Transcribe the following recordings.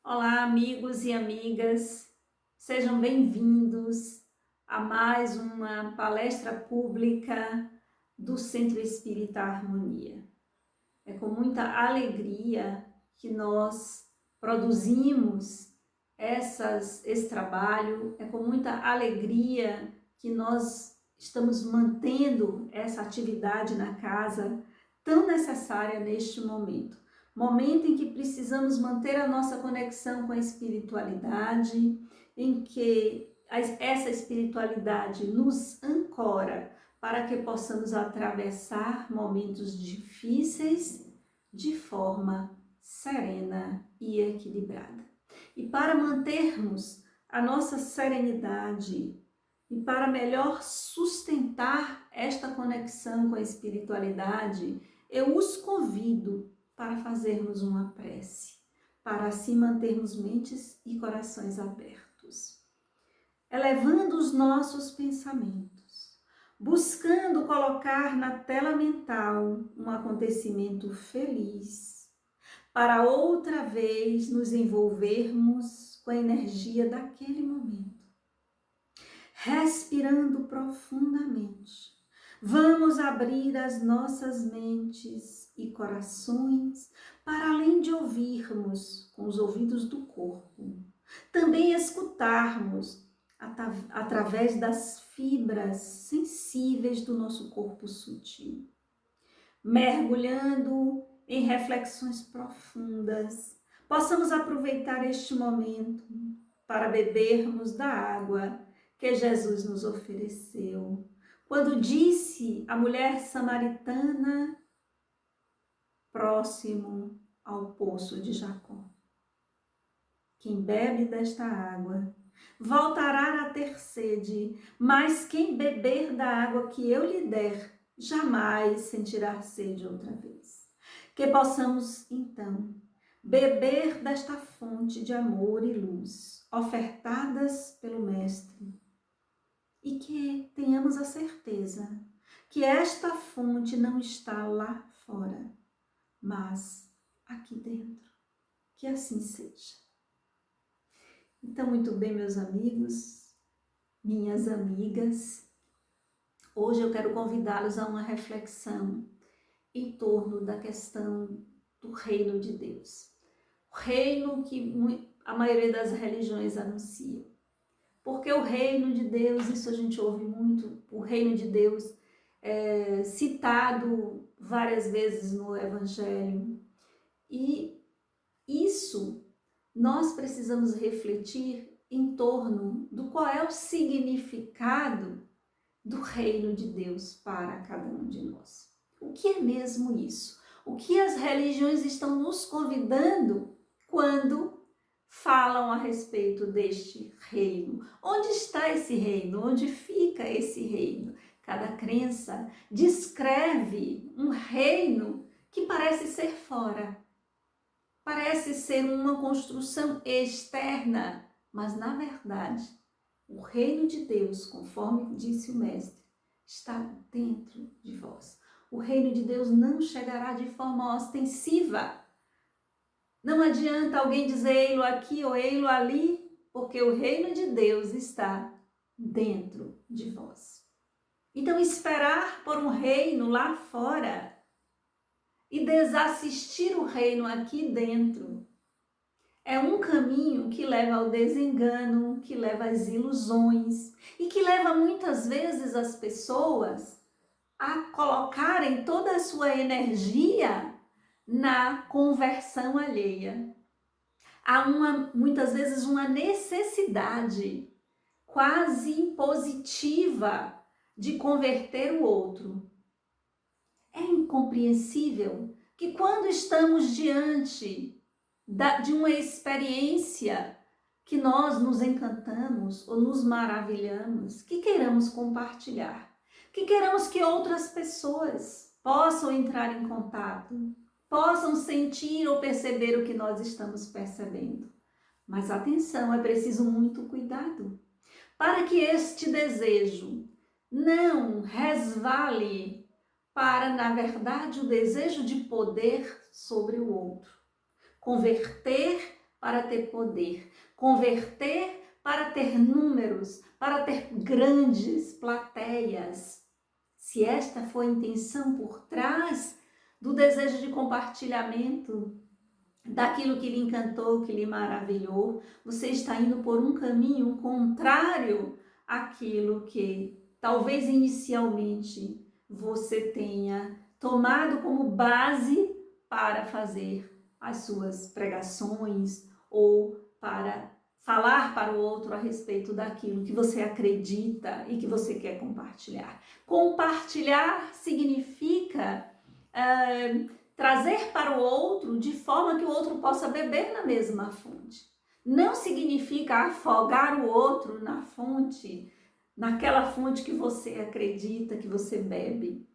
Olá, amigos e amigas, sejam bem-vindos a mais uma palestra pública do Centro Espírita Harmonia. É com muita alegria que nós produzimos esse trabalho, é com muita alegria que nós estamos mantendo essa atividade na casa tão necessária neste momento. Momento em que precisamos manter a nossa conexão com a espiritualidade, em que essa espiritualidade nos ancora para que possamos atravessar momentos difíceis de forma serena e equilibrada. E para mantermos a nossa serenidade e para melhor sustentar esta conexão com a espiritualidade, eu os convido para fazermos uma prece, para assim mantermos mentes e corações abertos, elevando os nossos pensamentos, buscando colocar na tela mental um acontecimento feliz, para outra vez nos envolvermos com a energia daquele momento. Respirando profundamente, vamos abrir as nossas mentes e corações para além de ouvirmos com os ouvidos do corpo, também escutarmos através das fibras sensíveis do nosso corpo sutil, mergulhando em reflexões profundas. Possamos aproveitar este momento para bebermos da água que Jesus nos ofereceu, quando disse à mulher samaritana próximo ao poço de Jacó: quem bebe desta água voltará a ter sede, mas quem beber da água que eu lhe der, jamais sentirá sede outra vez. Que possamos, então, beber desta fonte de amor e luz, ofertadas pelo Mestre, e que tenhamos a certeza que esta fonte não está lá fora, mas aqui dentro. Que assim seja. Então, muito bem, meus amigos, minhas amigas, hoje eu quero convidá-los a uma reflexão em torno da questão do reino de Deus. O reino que a maioria das religiões anunciam. Porque o reino de Deus, isso a gente ouve muito, o reino de Deus é citado várias vezes no Evangelho. E isso nós precisamos refletir em torno do qual é o significado do reino de Deus para cada um de nós. O que é mesmo isso? O que as religiões estão nos convidando quando falam a respeito deste reino? Onde está esse reino? Onde fica esse reino? Cada crença descreve um reino que parece ser fora, parece ser uma construção externa, mas na verdade, o reino de Deus, conforme disse o Mestre, está dentro de vós. O reino de Deus não chegará de forma ostensiva. Não adianta alguém dizer ei-lo aqui ou ei-lo ali, porque o reino de Deus está dentro de vós. Então, esperar por um reino lá fora e desassistir o reino aqui dentro é um caminho que leva ao desengano, que leva às ilusões e que leva muitas vezes as pessoas a colocarem toda a sua energia na conversão alheia. Há muitas vezes uma necessidade quase impositiva de converter o outro. É incompreensível que quando estamos diante de uma experiência que nós nos encantamos ou nos maravilhamos, que queiramos compartilhar, que queiramos que outras pessoas possam entrar em contato, possam sentir ou perceber o que nós estamos percebendo. Mas atenção, é preciso muito cuidado para que este desejo não resvale para, na verdade, o desejo de poder sobre o outro. Converter para ter poder, converter para ter números, para ter grandes plateias. Se esta foi a intenção por trás do desejo de compartilhamento, daquilo que lhe encantou, que lhe maravilhou, você está indo por um caminho contrário àquilo que talvez inicialmente você tenha tomado como base para fazer as suas pregações ou para falar para o outro a respeito daquilo que você acredita e que você quer compartilhar. Compartilhar significa trazer para o outro de forma que o outro possa beber na mesma fonte. Não significa afogar o outro na fonte, naquela fonte que você acredita que você bebe.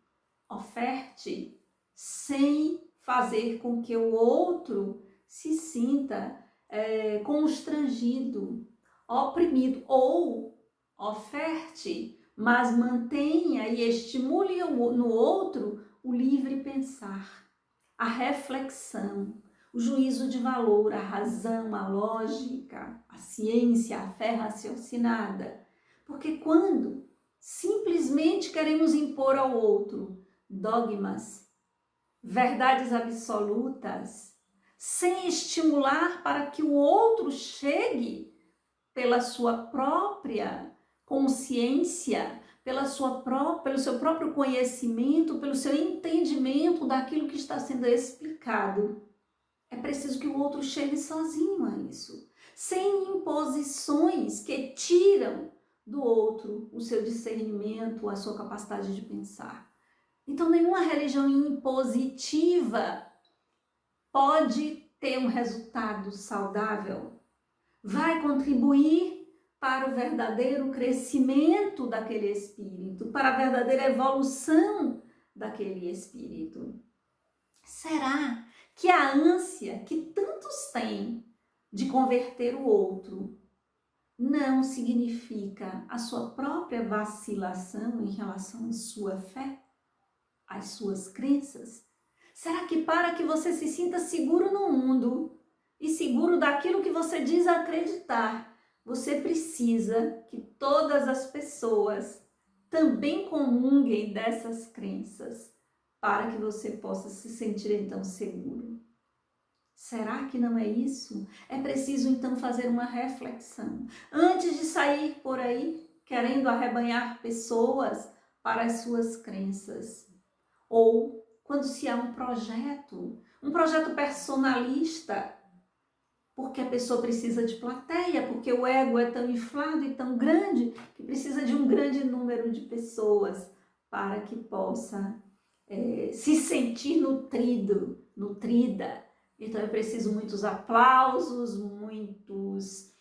Oferte sem fazer com que o outro se sinta constrangido, oprimido, ou oferte, mas mantenha e estimule no outro o livre pensar, a reflexão, o juízo de valor, a razão, a lógica, a ciência, a fé raciocinada. Porque quando simplesmente queremos impor ao outro dogmas, verdades absolutas, sem estimular para que o outro chegue pela sua própria consciência, pelo seu próprio conhecimento, pelo seu entendimento daquilo que está sendo explicado. É preciso que o outro chegue sozinho a isso, sem imposições que tiram do outro o seu discernimento, a sua capacidade de pensar. Então, nenhuma religião impositiva pode ter um resultado saudável, vai contribuir para o verdadeiro crescimento daquele espírito, para a verdadeira evolução daquele espírito. Será que a ânsia que tantos têm de converter o outro não significa a sua própria vacilação em relação à sua fé, às suas crenças? Será que para que você se sinta seguro no mundo e seguro daquilo que você diz acreditar, você precisa que todas as pessoas também comunguem dessas crenças para que você possa se sentir então seguro? Será que não é isso? É preciso então fazer uma reflexão. Antes de sair por aí querendo arrebanhar pessoas para as suas crenças. Ou quando se há um projeto personalista, porque a pessoa precisa de plateia, porque o ego é tão inflado e tão grande que precisa de um grande número de pessoas para que possa se sentir nutrida. Então é preciso muitos aplausos, muitos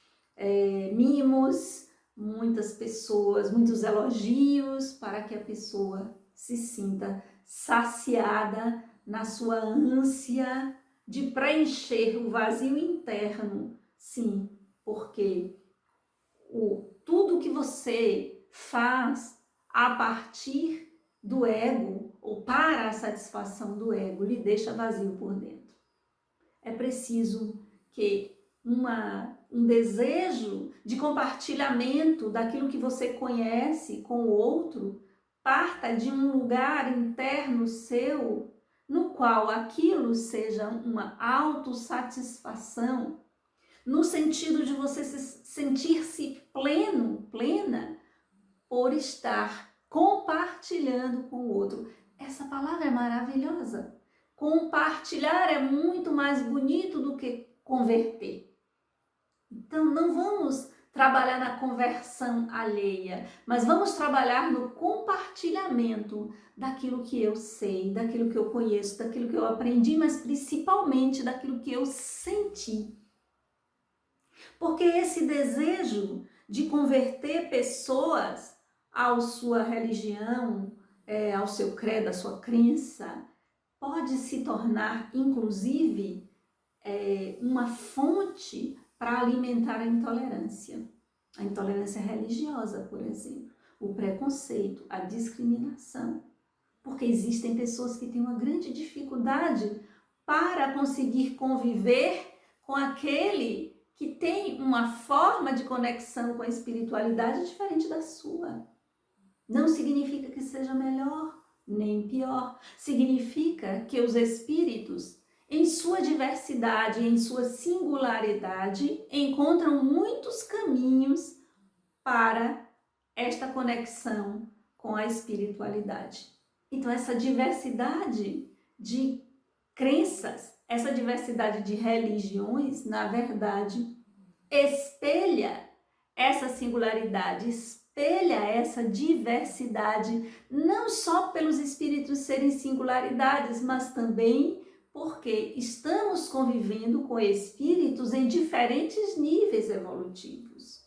mimos, muitas pessoas, muitos elogios para que a pessoa se sinta saciada na sua ânsia de preencher o vazio interno. Sim, porque tudo que você faz a partir do ego ou para a satisfação do ego lhe deixa vazio por dentro. É preciso que um desejo de compartilhamento daquilo que você conhece com o outro parta de um lugar interno seu, no qual aquilo seja uma autossatisfação, no sentido de você sentir-se plena, por estar compartilhando com o outro. Essa palavra é maravilhosa. Compartilhar é muito mais bonito do que converter. Então, não vamos trabalhar na conversão alheia, mas vamos trabalhar no compartilhamento daquilo que eu sei, daquilo que eu conheço, daquilo que eu aprendi, mas principalmente daquilo que eu senti. Porque esse desejo de converter pessoas à sua religião, ao seu credo, à sua crença, pode se tornar, inclusive, uma fonte para alimentar a intolerância religiosa, por exemplo, o preconceito, a discriminação, porque existem pessoas que têm uma grande dificuldade para conseguir conviver com aquele que tem uma forma de conexão com a espiritualidade diferente da sua. Não significa que seja melhor nem pior. Significa que os espíritos, em sua diversidade, em sua singularidade, encontram muitos caminhos para esta conexão com a espiritualidade. Então, essa diversidade de crenças, essa diversidade de religiões, na verdade, espelha essa singularidade, espelha essa diversidade, não só pelos espíritos serem singularidades, mas também porque estamos convivendo com espíritos em diferentes níveis evolutivos.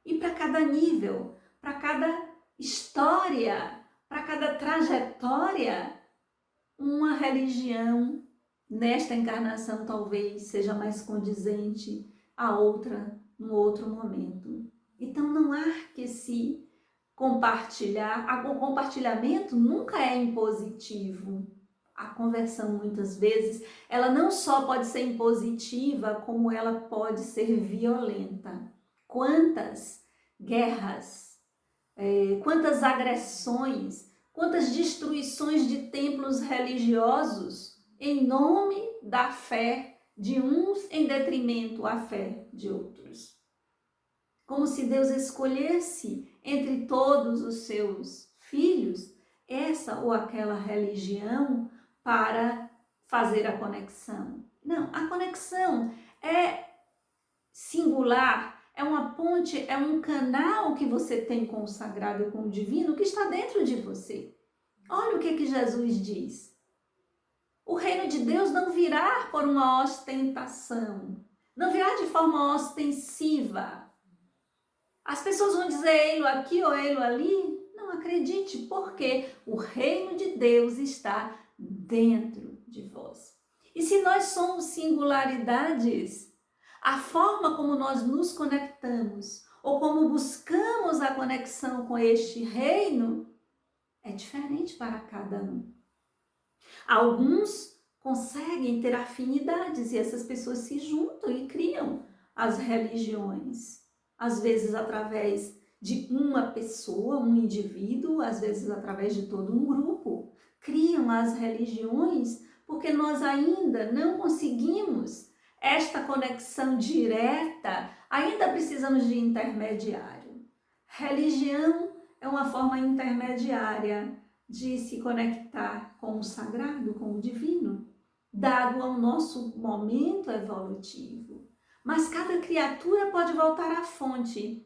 E para cada nível, para cada história, para cada trajetória, uma religião nesta encarnação talvez seja mais condizente, a outra num outro momento. Então não há que se compartilhar, o compartilhamento nunca é impositivo. A conversão muitas vezes, ela não só pode ser impositiva, como ela pode ser violenta. Quantas guerras, quantas agressões, quantas destruições de templos religiosos em nome da fé de uns em detrimento à fé de outros. Como se Deus escolhesse entre todos os seus filhos essa ou aquela religião para fazer a conexão. Não, a conexão é singular, é uma ponte, é um canal que você tem com o sagrado e com o divino que está dentro de você. Olha o que Jesus diz. O reino de Deus não virá por uma ostentação, não virá de forma ostensiva. As pessoas vão dizer ei-lo aqui ou ei-lo ali. Não acredite, porque o reino de Deus está dentro de vós. E se nós somos singularidades, a forma como nós nos conectamos ou como buscamos a conexão com este reino é diferente para cada um. Alguns conseguem ter afinidades e essas pessoas se juntam e criam as religiões, às vezes através de uma pessoa, um indivíduo, às vezes através de todo um grupo. Criam as religiões porque nós ainda não conseguimos esta conexão direta, ainda precisamos de intermediário. Religião é uma forma intermediária de se conectar com o sagrado, com o divino, dado ao nosso momento evolutivo. Mas cada criatura pode voltar à fonte.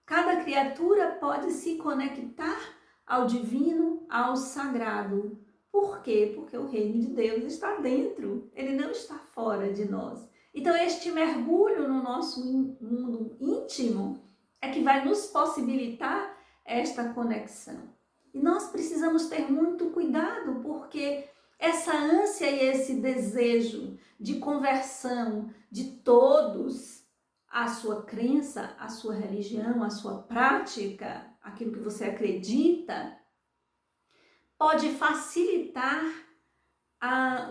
Cada criatura pode se conectar ao divino, ao sagrado. Por quê? Porque o reino de Deus está dentro, ele não está fora de nós. Então, este mergulho no nosso mundo íntimo é que vai nos possibilitar esta conexão. E nós precisamos ter muito cuidado, porque essa ânsia e esse desejo de conversão de todos, a sua crença, a sua religião, a sua prática, aquilo que você acredita, pode facilitar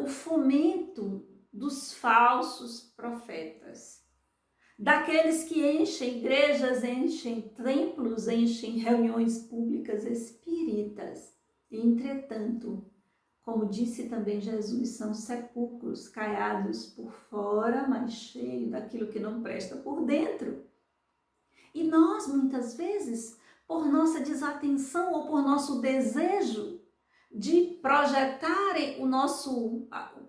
o fomento dos falsos profetas, daqueles que enchem igrejas, enchem templos, enchem reuniões públicas espíritas. Entretanto, como disse também Jesus, são sepulcros caiados por fora, mas cheios daquilo que não presta por dentro. E nós, muitas vezes, por nossa desatenção ou por nosso desejo de projetar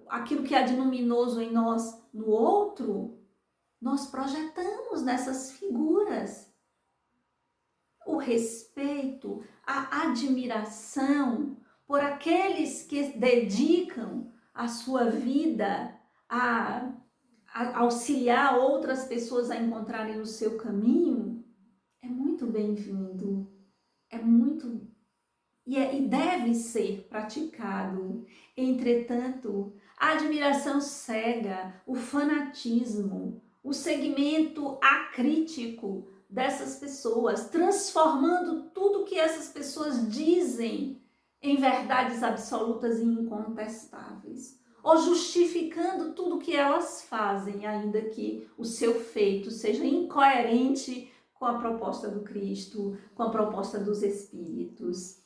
aquilo que há de luminoso em nós no outro, nós projetamos nessas figuras o respeito, a admiração por aqueles que dedicam a sua vida a auxiliar outras pessoas a encontrarem o seu caminho, é muito bem-vindo, e deve ser praticado. Entretanto, a admiração cega, o fanatismo, o segmento acrítico dessas pessoas, transformando tudo que essas pessoas dizem em verdades absolutas e incontestáveis. ou justificando tudo que elas fazem, ainda que o seu feito seja incoerente com a proposta do Cristo, com a proposta dos Espíritos.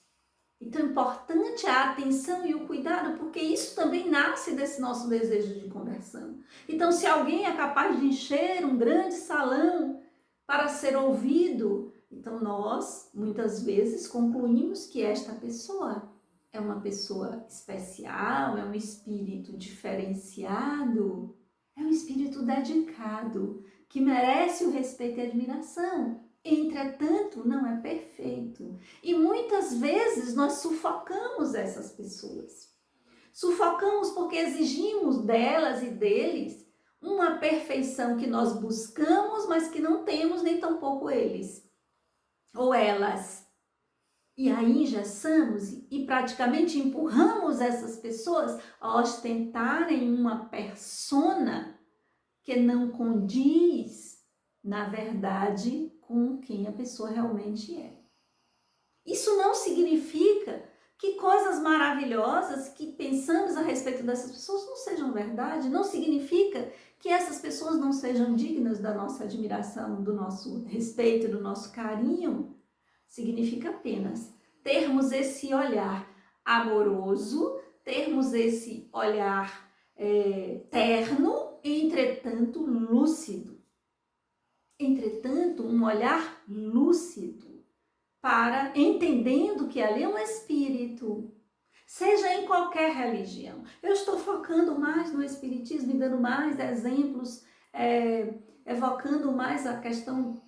Então, é importante a atenção e o cuidado, porque isso também nasce desse nosso desejo de conversão. Então, se alguém é capaz de encher um grande salão para ser ouvido, então nós, muitas vezes, concluímos que esta pessoa é uma pessoa especial, é um espírito diferenciado, é um espírito dedicado, que merece o respeito e a admiração. Entretanto, não é perfeito. E muitas vezes nós sufocamos essas pessoas. Sufocamos porque exigimos delas e deles uma perfeição que nós buscamos, mas que não temos nem tampouco eles ou elas. E aí engessamos e praticamente empurramos essas pessoas a ostentarem uma persona que não condiz, na verdade, com quem a pessoa realmente é. Isso não significa que coisas maravilhosas que pensamos a respeito dessas pessoas não sejam verdade, não significa que essas pessoas não sejam dignas da nossa admiração, do nosso respeito, do nosso carinho. Significa apenas termos esse olhar amoroso, termos esse olhar terno, entretanto lúcido. Entretanto, um olhar lúcido, para entendendo que ali é um espírito, seja em qualquer religião. Eu estou focando mais no espiritismo e dando mais exemplos, evocando mais a questão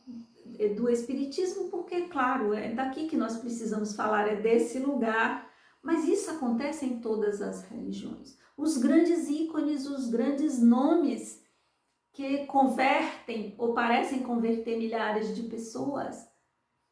do espiritismo, porque, claro, é daqui que nós precisamos falar, é desse lugar, mas isso acontece em todas as religiões. Os grandes ícones, os grandes nomes que convertem ou parecem converter milhares de pessoas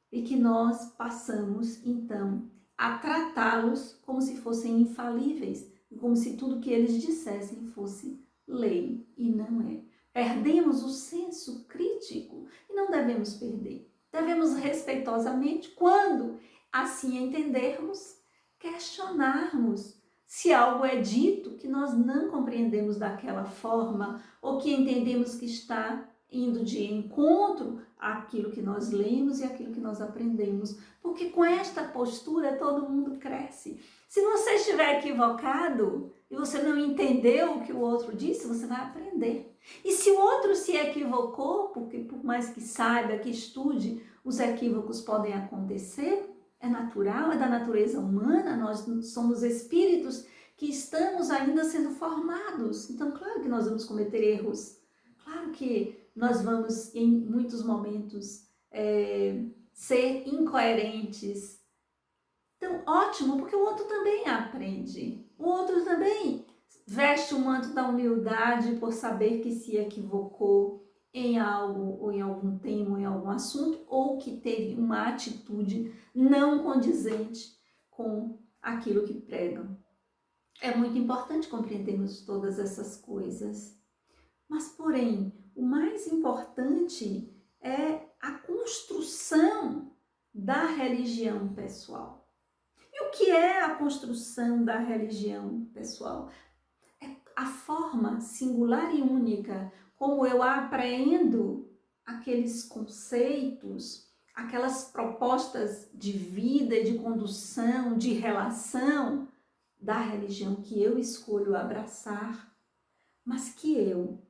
e que nós passamos, então, a tratá-los como se fossem infalíveis, como se tudo que eles dissessem fosse lei, e não é. Perdemos o senso crítico e não devemos perder. Devemos respeitosamente, quando assim entendermos, questionarmos se algo é dito que nós não compreendemos daquela forma ou que entendemos que está indo de encontro àquilo que nós lemos e àquilo que nós aprendemos. Porque com esta postura todo mundo cresce. Se você estiver equivocado e você não entendeu o que o outro disse, você vai aprender. E se o outro se equivocou, porque por mais que saiba, que estude, os equívocos podem acontecer, é natural, é da natureza humana, nós somos espíritos que estamos ainda sendo formados. Então, claro que nós vamos cometer erros, claro que nós vamos, em muitos momentos, ser incoerentes. Então, ótimo, porque o outro também aprende. O outro também veste o manto da humildade por saber que se equivocou em algo, ou em algum tema, ou em algum assunto, ou que teve uma atitude não condizente com aquilo que pregam. É muito importante compreendermos todas essas coisas. Mas, porém, o mais importante é a construção da religião pessoal. E o que é a construção da religião pessoal? É a forma singular e única como eu apreendo aqueles conceitos, aquelas propostas de vida, de condução, de relação da religião que eu escolho abraçar, mas que eu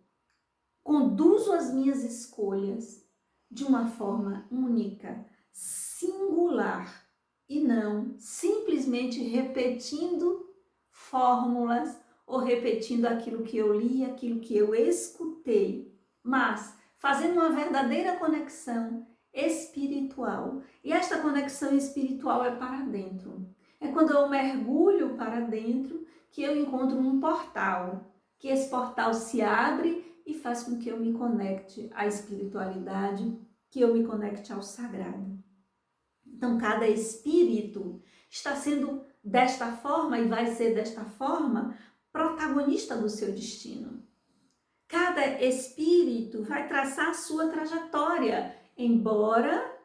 conduzo as minhas escolhas de uma forma única, singular, e não simplesmente repetindo fórmulas ou repetindo aquilo que eu li, aquilo que eu escutei, mas fazendo uma verdadeira conexão espiritual. E esta conexão espiritual é para dentro. É quando eu mergulho para dentro que eu encontro um portal, que esse portal se abre e faz com que eu me conecte à espiritualidade, que eu me conecte ao sagrado. Então, cada espírito está sendo desta forma e vai ser desta forma protagonista do seu destino. Cada espírito vai traçar a sua trajetória, embora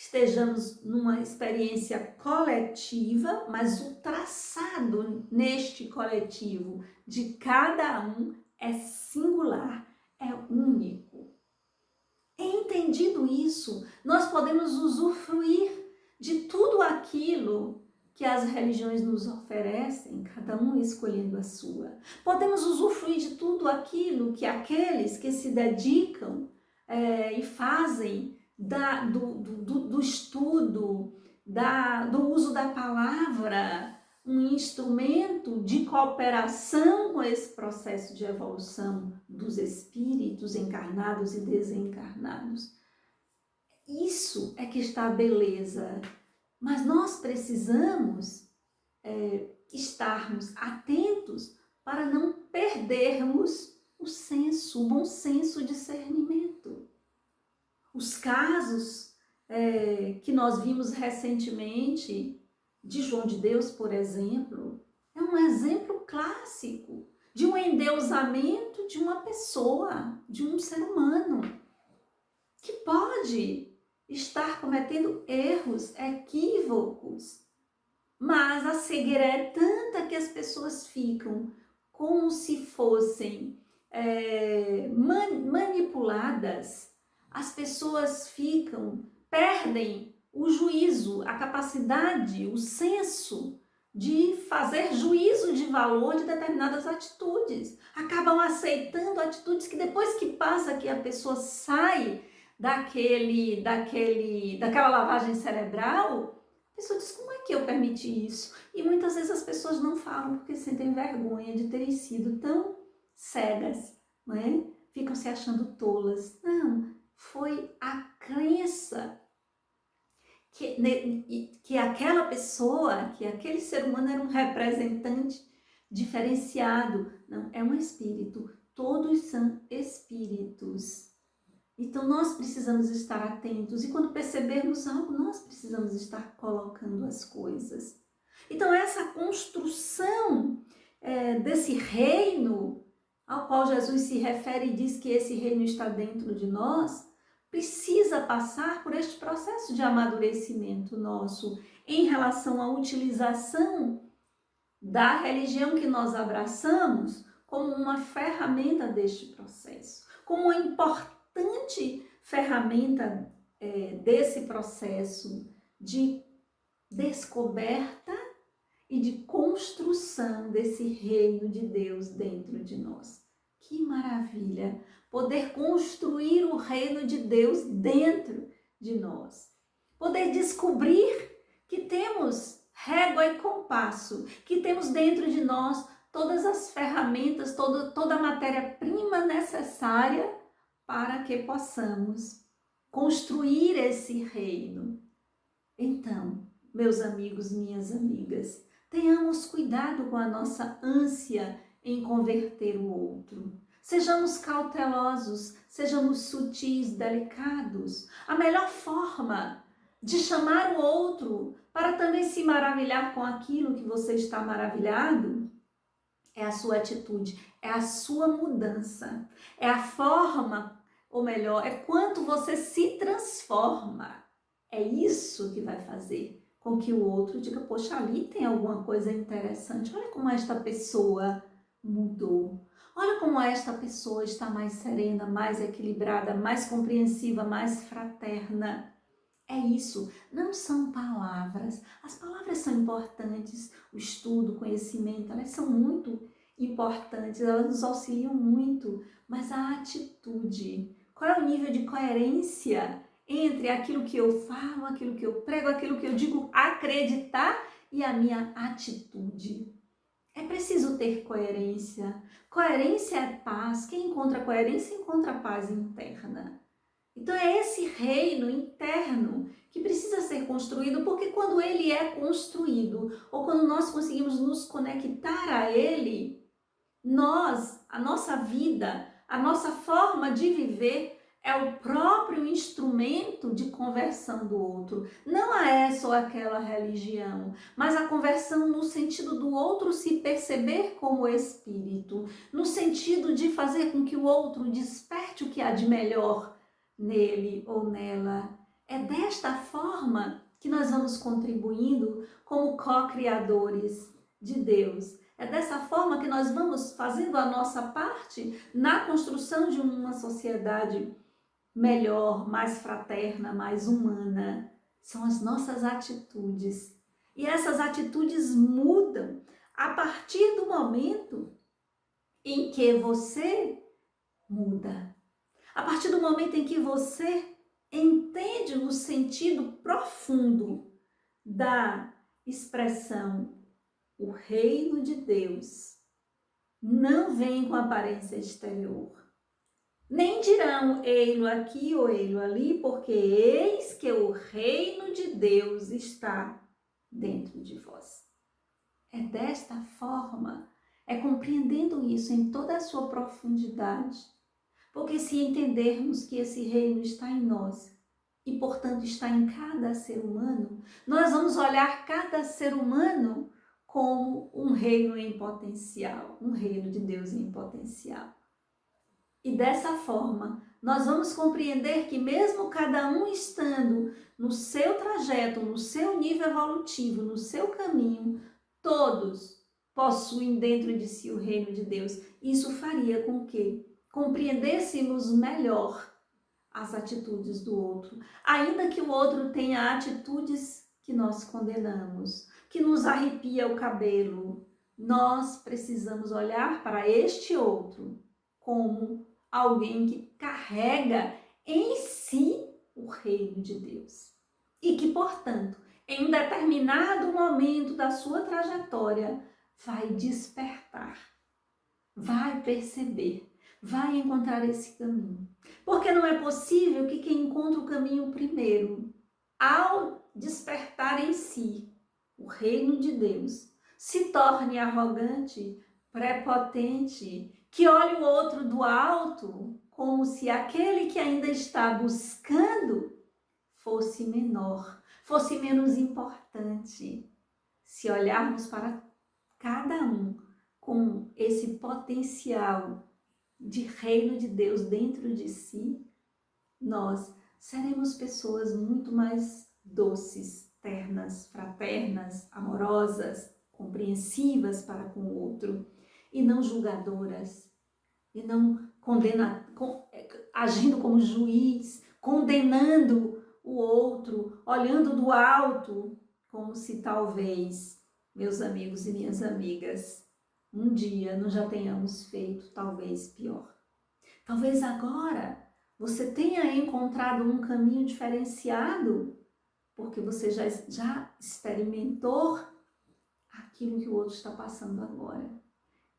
estejamos numa experiência coletiva, mas o traçado neste coletivo de cada um é singular, é único. Entendido isso, nós podemos usufruir de tudo aquilo que as religiões nos oferecem, cada um escolhendo a sua. Podemos usufruir de tudo aquilo que aqueles que se dedicam e fazem do estudo, do uso da palavra, um instrumento de cooperação com esse processo de evolução dos espíritos encarnados e desencarnados. Isso é que está a beleza. Mas nós precisamos estarmos atentos para não perdermos o bom senso, o discernimento. Os casos que nós vimos recentemente de João de Deus, por exemplo, é um exemplo clássico de um endeusamento de uma pessoa, de um ser humano, que pode estar cometendo erros, equívocos, mas a cegueira é tanta que as pessoas ficam como se fossem manipuladas, as pessoas perdem o juízo, a capacidade, o senso de fazer juízo de valor de determinadas atitudes. Acabam aceitando atitudes que depois que passa, que a pessoa sai daquela lavagem cerebral, a pessoa diz, como é que eu permiti isso? E muitas vezes as pessoas não falam porque sentem vergonha de terem sido tão cegas, não é? Ficam se achando tolas. Não, foi a crença que aquela pessoa, que aquele ser humano era um representante diferenciado. Não, é um espírito. Todos são espíritos. Então, nós precisamos estar atentos e quando percebermos algo, nós precisamos estar colocando as coisas. Então, essa construção desse reino ao qual Jesus se refere e diz que esse reino está dentro de nós, precisa passar por este processo de amadurecimento nosso em relação à utilização da religião que nós abraçamos como uma ferramenta deste processo, como uma importante ferramenta desse processo de descoberta e de construção desse reino de Deus dentro de nós. Que maravilha! Poder construir o reino de Deus dentro de nós. Poder descobrir que temos régua e compasso, que temos dentro de nós todas as ferramentas, toda a matéria-prima necessária para que possamos construir esse reino. Então, meus amigos, minhas amigas, tenhamos cuidado com a nossa ânsia em converter o outro. Sejamos cautelosos, sejamos sutis, delicados. A melhor forma de chamar o outro para também se maravilhar com aquilo que você está maravilhado é a sua atitude, é a sua mudança, é a forma, ou melhor, é quanto você se transforma. É isso que vai fazer com que o outro diga, poxa, ali tem alguma coisa interessante, olha como esta pessoa mudou. Olha como esta pessoa está mais serena, mais equilibrada, mais compreensiva, mais fraterna. É isso, não são palavras. As palavras são importantes, o estudo, o conhecimento, elas são muito importantes, elas nos auxiliam muito, mas a atitude, qual é o nível de coerência entre aquilo que eu falo, aquilo que eu prego, aquilo que eu digo acreditar e a minha atitude? É preciso ter coerência. Coerência é paz. Quem encontra coerência encontra paz interna. Então é esse reino interno que precisa ser construído, porque quando ele é construído, ou quando nós conseguimos nos conectar a ele, a nossa vida, a nossa forma de viver é o próprio instrumento de conversão do outro. Não a essa ou aquela religião, mas a conversão no sentido do outro se perceber como espírito, no sentido de fazer com que o outro desperte o que há de melhor nele ou nela. É desta forma que nós vamos contribuindo como co-criadores de Deus. É dessa forma que nós vamos fazendo a nossa parte na construção de uma sociedade melhor, mais fraterna, mais humana. São as nossas atitudes. E essas atitudes mudam a partir do momento em que você muda. A partir do momento em que você entende o sentido profundo da expressão o reino de Deus não vem com aparência exterior. Nem dirão ei-lo aqui ou ei-lo ali, porque eis que o reino de Deus está dentro de vós. É desta forma, é compreendendo isso em toda a sua profundidade, porque se entendermos que esse reino está em nós e, portanto, está em cada ser humano, nós vamos olhar cada ser humano como um reino em potencial, um reino de Deus em potencial. E dessa forma, nós vamos compreender que mesmo cada um estando no seu trajeto, no seu nível evolutivo, no seu caminho, todos possuem dentro de si o reino de Deus. Isso faria com que compreendêssemos melhor as atitudes do outro, ainda que o outro tenha atitudes que nós condenamos, que nos arrepia o cabelo. Nós precisamos olhar para este outro como alguém que carrega em si o reino de Deus e que, portanto, em um determinado momento da sua trajetória, vai despertar, vai perceber, vai encontrar esse caminho. Porque não é possível que quem encontra o caminho primeiro, ao despertar em si o reino de Deus, se torne arrogante, prepotente, que olhe o outro do alto, como se aquele que ainda está buscando fosse menor, fosse menos importante. Se olharmos para cada um com esse potencial de reino de Deus dentro de si, nós seremos pessoas muito mais doces, ternas, fraternas, amorosas, compreensivas para com o outro, e não julgadoras, e não agindo como juiz, condenando o outro, olhando do alto, como se talvez, meus amigos e minhas amigas, um dia nós já tenhamos feito talvez pior. Talvez agora você tenha encontrado um caminho diferenciado, porque você já experimentou aquilo que o outro está passando agora.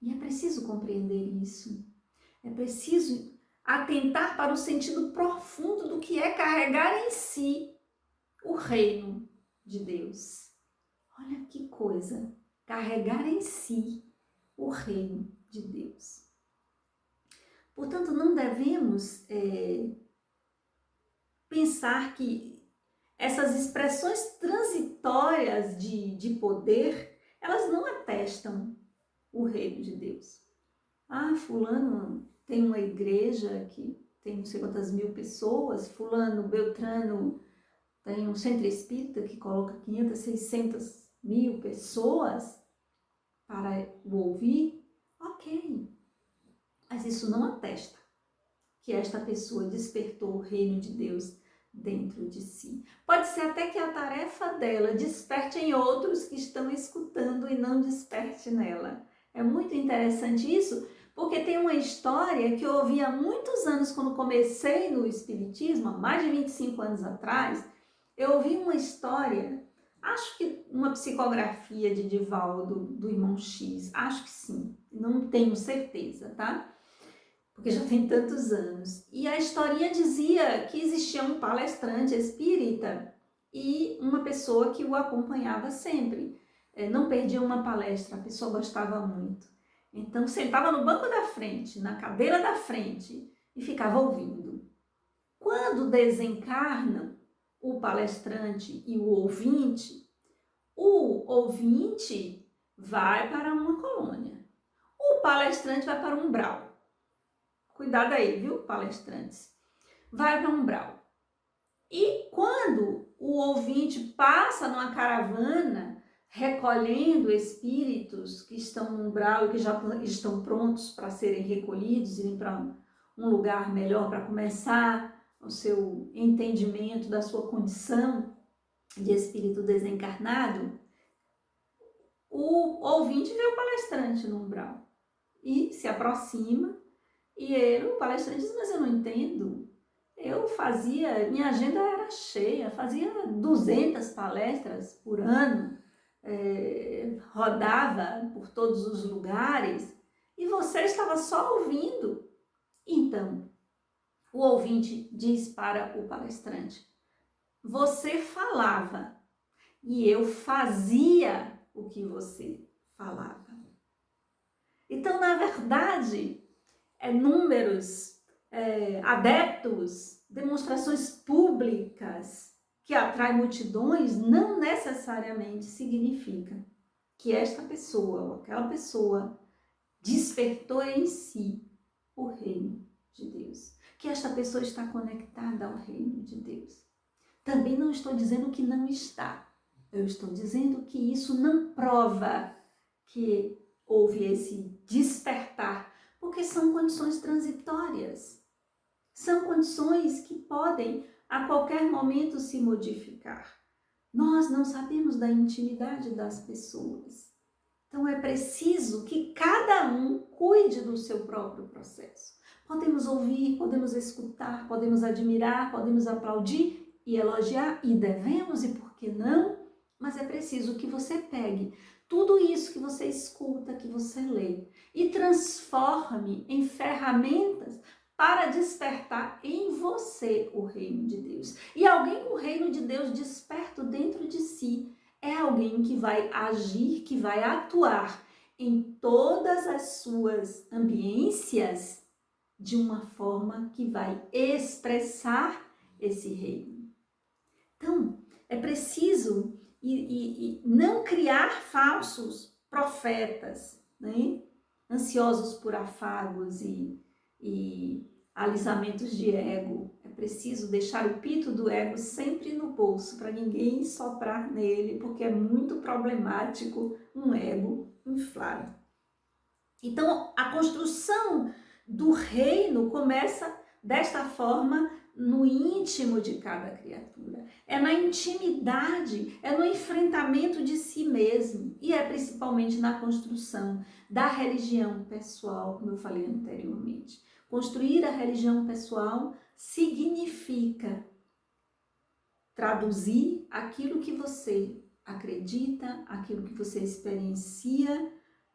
E é preciso compreender isso. É preciso atentar para o sentido profundo do que é carregar em si o reino de Deus. Olha que coisa, carregar em si o reino de Deus. Portanto, não devemos pensar que essas expressões transitórias de poder, elas não atestam o reino de Deus. Ah, fulano tem uma igreja que tem não sei quantas mil pessoas, fulano, beltrano tem um centro espírita que coloca 500, 600 mil pessoas para o ouvir. Ok, mas isso não atesta que esta pessoa despertou o reino de Deus dentro de si. Pode ser até que a tarefa dela desperte em outros que estão escutando e não desperte nela. É muito interessante isso, porque tem uma história que eu ouvi há muitos anos quando comecei no Espiritismo, há mais de 25 anos atrás. Eu ouvi uma história, acho que uma psicografia de Divaldo, do irmão X, acho que sim, não tenho certeza, tá? Porque já tem tantos anos. E a historinha dizia que existia um palestrante espírita e uma pessoa que o acompanhava sempre. Não perdia uma palestra, a pessoa gostava muito. Então sentava no banco da frente, na cadeira da frente e ficava ouvindo. Quando desencarnam o palestrante e o ouvinte vai para uma colônia. O palestrante vai para um umbral. Cuidado aí, viu, palestrantes? Vai para um umbral. E quando o ouvinte passa numa caravana, recolhendo espíritos que estão no umbral e que já estão prontos para serem recolhidos, irem para um lugar melhor, para começar o seu entendimento da sua condição de espírito desencarnado, o ouvinte vê o palestrante no umbral e se aproxima, e o palestrante diz: mas eu não entendo. Minha agenda era cheia, fazia 200 palestras por ano, rodava por todos os lugares, e você estava só ouvindo. Então, o ouvinte diz para o palestrante: você falava e eu fazia o que você falava. Então, na verdade, números, adeptos, demonstrações públicas que atraem multidões não necessariamente significa que esta pessoa ou aquela pessoa despertou em si o reino de Deus, que esta pessoa está conectada ao reino de Deus. Também não estou dizendo que não está. Eu estou dizendo que isso não prova que houve esse despertar, porque são condições transitórias. São condições que podem a qualquer momento se modificar. Nós não sabemos da intimidade das pessoas. Então é preciso que cada um cuide do seu próprio processo. Podemos ouvir, podemos escutar, podemos admirar, podemos aplaudir e elogiar, e devemos, e por que não? Mas é preciso que você pegue tudo isso que você escuta, que você lê, e transforme em ferramentas para despertar em você o reino de Deus. E alguém com o reino de Deus desperto dentro de si é alguém que vai agir, que vai atuar em todas as suas ambiências de uma forma que vai expressar esse reino. Então, é preciso e não criar falsos profetas, né? Ansiosos por afagos e alisamentos de ego. É preciso deixar o pito do ego sempre no bolso, para ninguém soprar nele, porque é muito problemático um ego inflado. Então, a construção do reino começa desta forma no íntimo de cada criatura. É na intimidade, é no enfrentamento de si mesmo, e é principalmente na construção da religião pessoal, como eu falei anteriormente. Construir a religião pessoal significa traduzir aquilo que você acredita, aquilo que você experiencia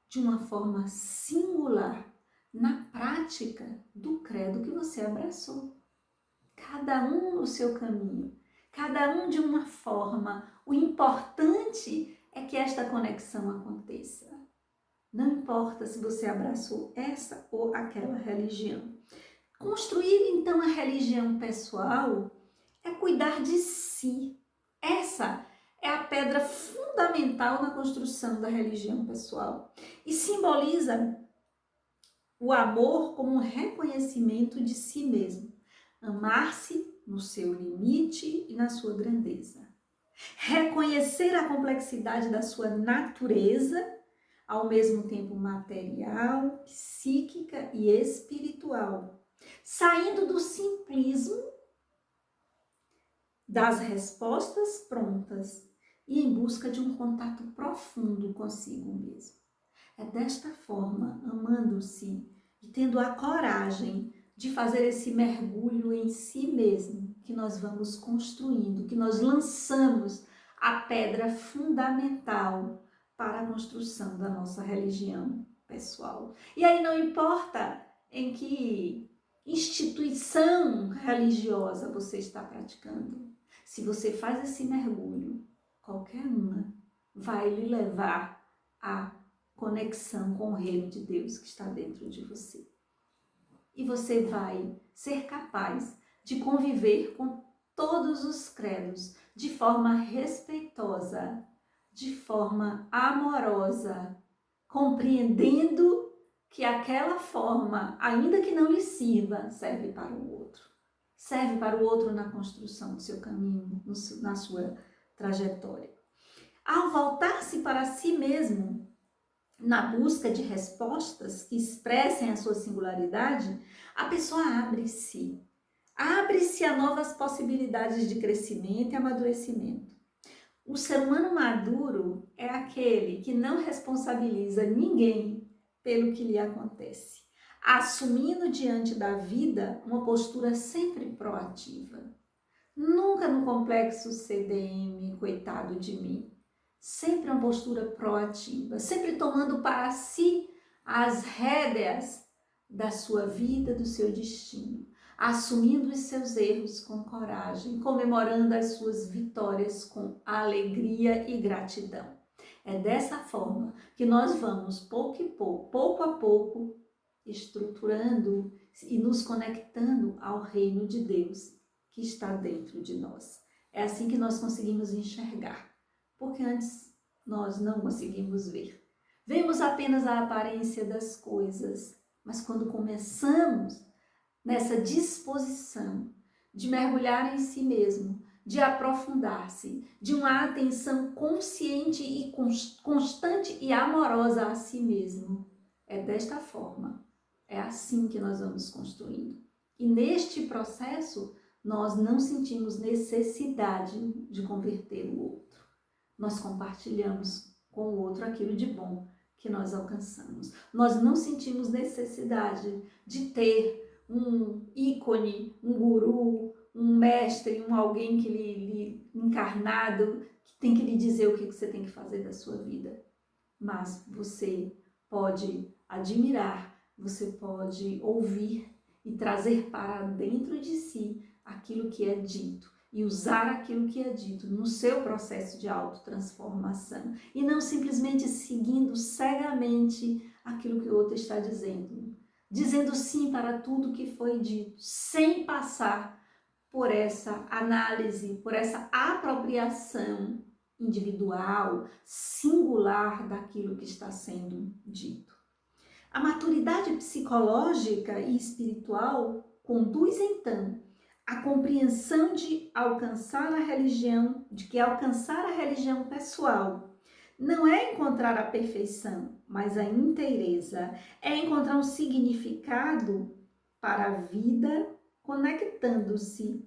de uma forma singular na prática do credo que você abraçou. Cada um no seu caminho, cada um de uma forma. O importante é que esta conexão aconteça. Não importa se você abraçou essa ou aquela religião. Construir, então, a religião pessoal é cuidar de si. Essa é a pedra fundamental na construção da religião pessoal e simboliza o amor como um reconhecimento de si mesmo. Amar-se no seu limite e na sua grandeza. Reconhecer a complexidade da sua natureza, ao mesmo tempo material, psíquica e espiritual. Saindo do simplismo das respostas prontas e em busca de um contato profundo consigo mesmo. É desta forma, amando-se e tendo a coragem de fazer esse mergulho em si mesmo, que nós vamos construindo, que nós lançamos a pedra fundamental para a construção da nossa religião pessoal. E aí não importa em que instituição religiosa você está praticando, se você faz esse mergulho, qualquer uma vai lhe levar à conexão com o reino de Deus que está dentro de você. E você vai ser capaz de conviver com todos os credos de forma respeitosa, de forma amorosa, compreendendo que aquela forma, ainda que não lhe sirva, serve para o outro. serve para o outro na construção do seu caminho, na sua trajetória. Ao voltar-se para si mesmo, na busca de respostas que expressem a sua singularidade, a pessoa abre-se a novas possibilidades de crescimento e amadurecimento. O ser humano maduro é aquele que não responsabiliza ninguém pelo que lhe acontece, assumindo diante da vida uma postura sempre proativa. Nunca no complexo CDM, coitado de mim. Sempre uma postura proativa, sempre tomando para si as rédeas da sua vida, do seu destino, assumindo os seus erros com coragem, comemorando as suas vitórias com alegria e gratidão. É dessa forma que nós vamos, pouco a pouco, estruturando e nos conectando ao reino de Deus que está dentro de nós. É assim que nós conseguimos enxergar, porque antes nós não conseguimos ver. Vemos apenas a aparência das coisas, mas quando começamos nessa disposição de mergulhar em si mesmo, de aprofundar-se, de uma atenção consciente e constante e amorosa a si mesmo, é desta forma, é assim que nós vamos construindo. E neste processo, nós não sentimos necessidade de converter o outro. Nós compartilhamos com o outro aquilo de bom que nós alcançamos. Nós não sentimos necessidade de ter um ícone, um guru, um mestre, alguém que lhe encarnado, que tem que lhe dizer o que você tem que fazer da sua vida. Mas você pode admirar, você pode ouvir e trazer para dentro de si aquilo que é dito e usar aquilo que é dito no seu processo de autotransformação e não simplesmente seguindo cegamente aquilo que o outro está dizendo sim para tudo que foi dito, sem passar por essa análise, por essa apropriação individual, singular daquilo que está sendo dito. A maturidade psicológica e espiritual conduz então a compreensão de que alcançar a religião pessoal não é encontrar a perfeição, mas a inteireza, é encontrar um significado para a vida, conectando-se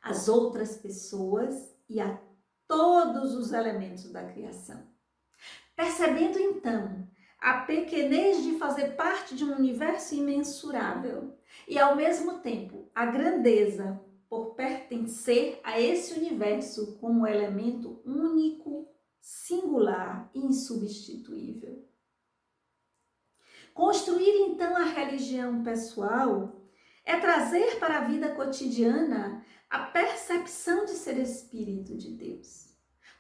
às outras pessoas e a todos os elementos da criação. Percebendo então a pequenez de fazer parte de um universo imensurável e, ao mesmo tempo, a grandeza por pertencer a esse universo como elemento único, singular e insubstituível. Construir, então, a religião pessoal é trazer para a vida cotidiana a percepção de ser Espírito de Deus,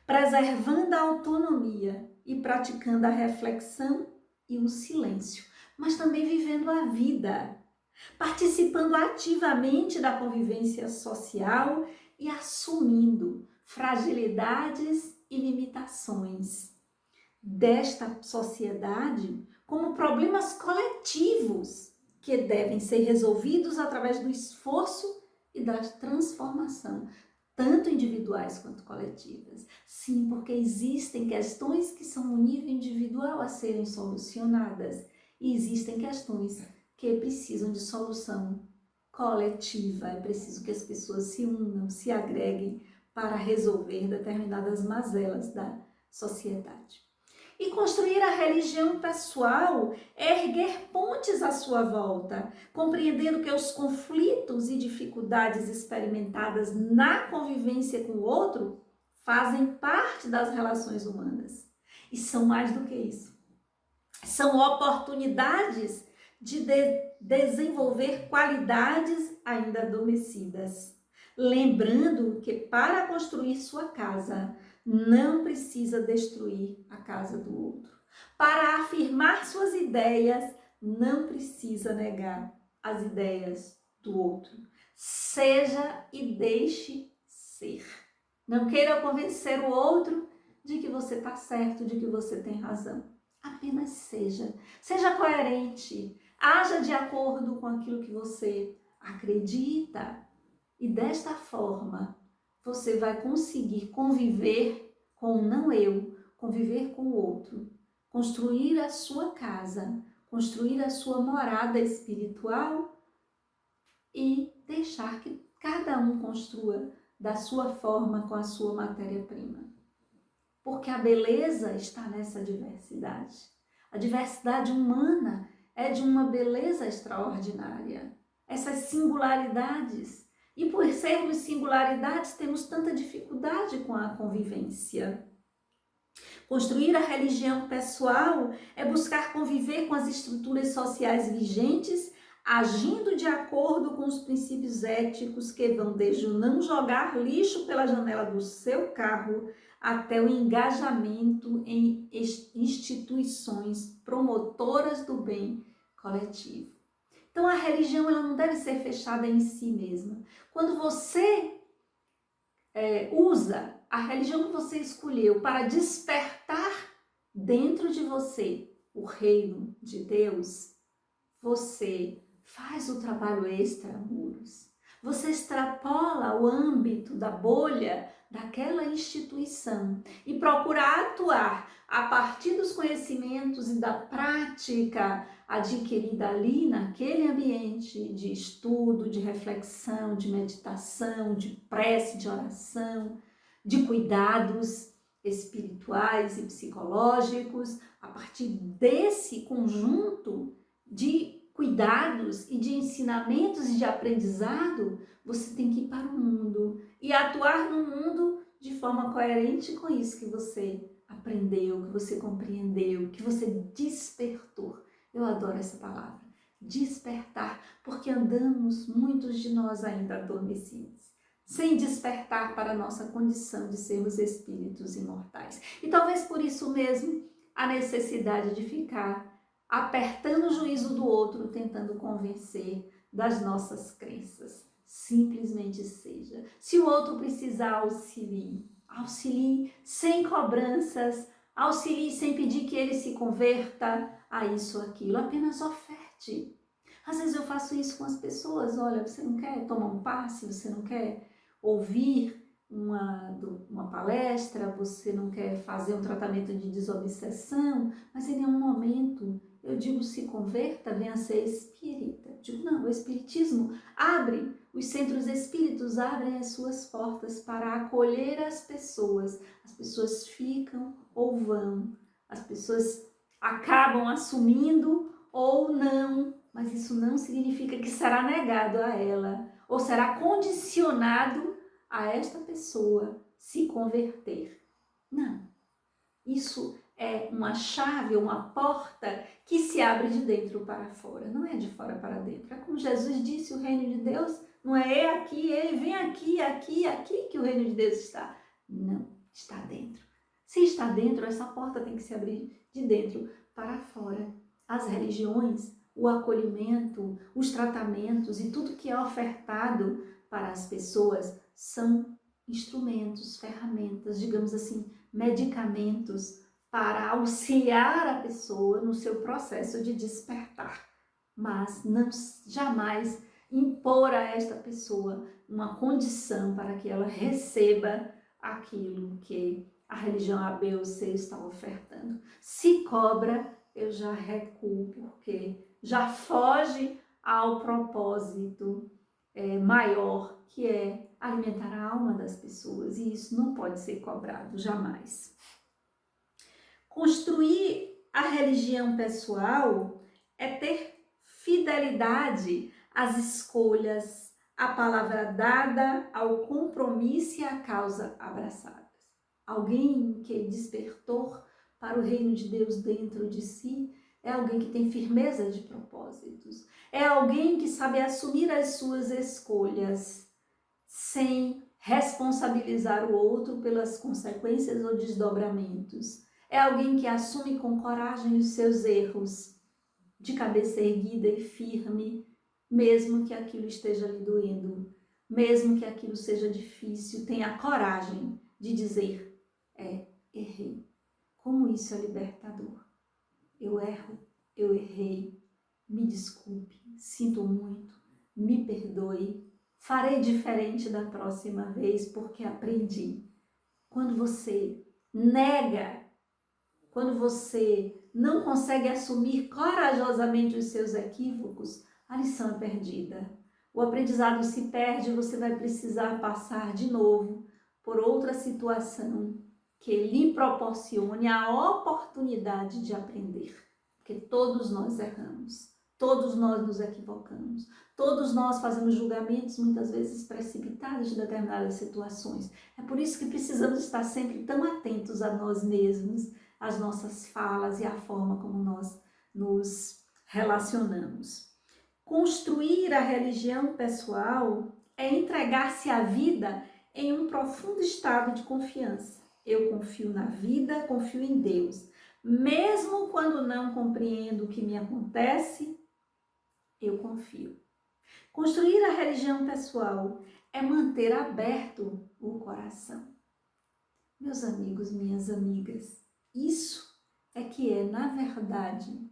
preservando a autonomia e praticando a reflexão e o silêncio, mas também vivendo a vida, participando ativamente da convivência social e assumindo fragilidades e limitações desta sociedade como problemas coletivos que devem ser resolvidos através do esforço e da transformação, tanto individuais quanto coletivas. Sim, porque existem questões que são no nível individual a serem solucionadas e existem questões que precisam de solução coletiva. É preciso que as pessoas se unam, se agreguem para resolver determinadas mazelas da sociedade. E construir a religião pessoal é erguer pontes à sua volta, compreendendo que os conflitos e dificuldades experimentadas na convivência com o outro fazem parte das relações humanas. E são mais do que isso. São oportunidades de desenvolver qualidades ainda adormecidas. Lembrando que para construir sua casa, não precisa destruir a casa do outro. Para afirmar suas ideias, não precisa negar as ideias do outro. Seja e deixe ser. Não queira convencer o outro de que você está certo, de que você tem razão. Apenas seja. Seja coerente. Haja de acordo com aquilo que você acredita. E desta forma, você vai conseguir conviver com o não eu, conviver com o outro, construir a sua casa, construir a sua morada espiritual e deixar que cada um construa da sua forma com a sua matéria-prima. Porque a beleza está nessa diversidade. A diversidade humana é de uma beleza extraordinária. Essas singularidades. E por sermos singularidades, temos tanta dificuldade com a convivência. Construir a religião pessoal é buscar conviver com as estruturas sociais vigentes, agindo de acordo com os princípios éticos que vão desde o não jogar lixo pela janela do seu carro até o engajamento em instituições promotoras do bem coletivo. Então a religião ela não deve ser fechada em si mesma. Quando você usa a religião que você escolheu para despertar dentro de você o reino de Deus, você faz o trabalho extramuros. Você extrapola o âmbito da bolha daquela instituição e procura atuar a partir dos conhecimentos e da prática adquirida ali naquele ambiente de estudo, de reflexão, de meditação, de prece, de oração, de cuidados espirituais e psicológicos. A partir desse conjunto de cuidados e de ensinamentos e de aprendizado, você tem que ir para o mundo e atuar no mundo de forma coerente com isso que você aprendeu, que você compreendeu, que você despertou. Eu adoro essa palavra, despertar, porque andamos, muitos de nós ainda adormecidos, sem despertar para a nossa condição de sermos espíritos imortais. E talvez por isso mesmo a necessidade de ficar apertando o juízo do outro, tentando convencer das nossas crenças. Simplesmente seja. Se o outro precisar, auxilie. Auxilie sem cobranças, auxilie sem pedir que ele se converta a isso ou aquilo. Apenas oferte. Às vezes eu faço isso com as pessoas. Olha, você não quer tomar um passe? Você não quer ouvir uma palestra? Você não quer fazer um tratamento de desobsessão? Mas em nenhum momento eu digo se converta, venha a ser espírita. Eu digo não, o espiritismo abre, os centros espíritos abrem as suas portas para acolher as pessoas. As pessoas ficam ou vão, as pessoas acabam assumindo ou não, mas isso não significa que será negado a ela ou será condicionado a esta pessoa se converter. Não, isso é uma chave, uma porta que se abre de dentro para fora, não é de fora para dentro. É como Jesus disse, o reino de Deus não é aqui, ele vem aqui, aqui, aqui que o reino de Deus está. Não, está dentro. Se está dentro, essa porta tem que se abrir de dentro para fora. As religiões, o acolhimento, os tratamentos e tudo que é ofertado para as pessoas são instrumentos, ferramentas, digamos assim, medicamentos para auxiliar a pessoa no seu processo de despertar, mas não jamais impor a esta pessoa uma condição para que ela receba aquilo que a religião A, B ou C está ofertando. Se cobra, eu já recuo, porque já foge ao propósito maior, que é alimentar a alma das pessoas, e isso não pode ser cobrado jamais. Construir a religião pessoal é ter fidelidade às escolhas, à palavra dada, ao compromisso e à causa abraçadas. Alguém que despertou para o reino de Deus dentro de si é alguém que tem firmeza de propósitos, é alguém que sabe assumir as suas escolhas sem responsabilizar o outro pelas consequências ou desdobramentos. É alguém que assume com coragem os seus erros, de cabeça erguida e firme, mesmo que aquilo esteja lhe doendo, mesmo que aquilo seja difícil, tenha a coragem de dizer, errei. Como isso é libertador. Eu erro, eu errei, me desculpe, sinto muito, me perdoe, farei diferente da próxima vez porque aprendi. Quando você nega, quando você não consegue assumir corajosamente os seus equívocos, a lição é perdida. O aprendizado se perde e você vai precisar passar de novo por outra situação que lhe proporcione a oportunidade de aprender. Porque todos nós erramos, todos nós nos equivocamos, todos nós fazemos julgamentos muitas vezes precipitados de determinadas situações. É por isso que precisamos estar sempre tão atentos a nós mesmos, às nossas falas e à forma como nós nos relacionamos. Construir a religião pessoal é entregar-se à vida em um profundo estado de confiança. Eu confio na vida, confio em Deus. Mesmo quando não compreendo o que me acontece, eu confio. Construir a religião pessoal é manter aberto o coração. Meus amigos, minhas amigas, isso é que é, na verdade,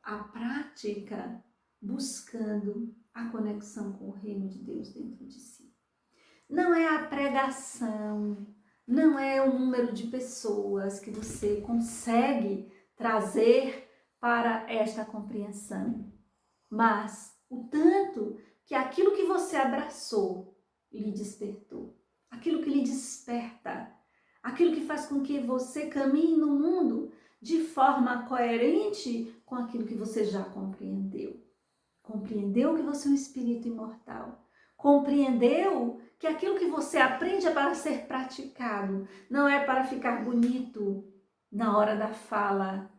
a prática buscando a conexão com o reino de Deus dentro de si. Não é a pregação, não é o número de pessoas que você consegue trazer para esta compreensão, mas o tanto que aquilo que você abraçou lhe despertou, aquilo que lhe desperta, aquilo que faz com que você caminhe no mundo de forma coerente com aquilo que você já compreendeu. Compreendeu que você é um espírito imortal. Compreendeu que aquilo que você aprende é para ser praticado, não é para ficar bonito na hora da fala,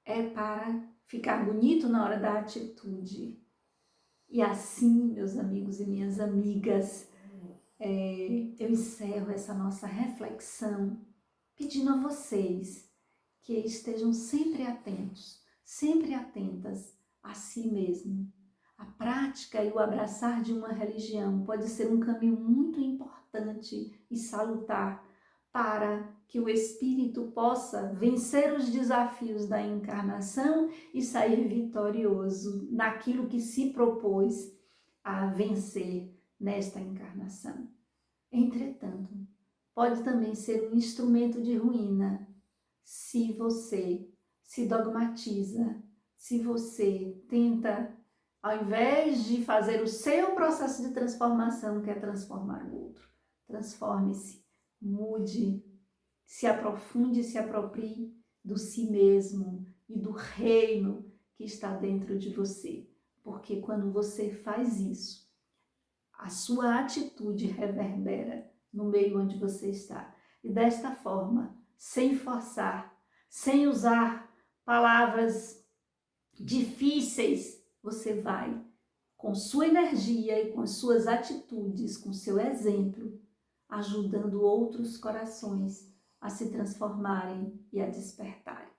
é para ficar bonito na hora da atitude. E assim, meus amigos e minhas amigas, eu encerro essa nossa reflexão pedindo a vocês que estejam sempre atentos, sempre atentas a si mesmo. A prática e o abraçar de uma religião pode ser um caminho muito importante e salutar para que o espírito possa vencer os desafios da encarnação e sair vitorioso naquilo que se propôs a vencer nesta encarnação. Entretanto, pode também ser um instrumento de ruína se você se dogmatiza, se você tenta, ao invés de fazer o seu processo de transformação, quer transformar o outro. Transforme-se, mude, se aprofunde, se aproprie do si mesmo e do reino que está dentro de você. Porque quando você faz isso, a sua atitude reverbera no meio onde você está. E desta forma, sem forçar, sem usar palavras difíceis, você vai, com sua energia e com suas atitudes, com seu exemplo, ajudando outros corações a se transformarem e a despertarem.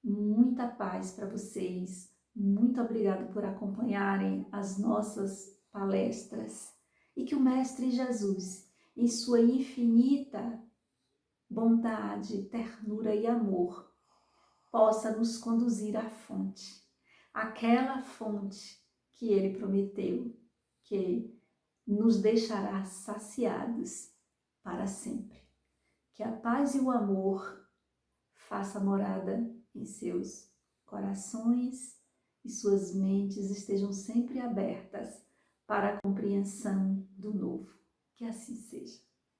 Muita paz para vocês. Muito obrigada por acompanharem as nossas palestras e que o Mestre Jesus, em sua infinita bondade, ternura e amor, possa nos conduzir à fonte, aquela fonte que Ele prometeu, que nos deixará saciados para sempre. Que a paz e o amor faça morada em seus corações e suas mentes estejam sempre abertas para a compreensão do novo. Que assim seja.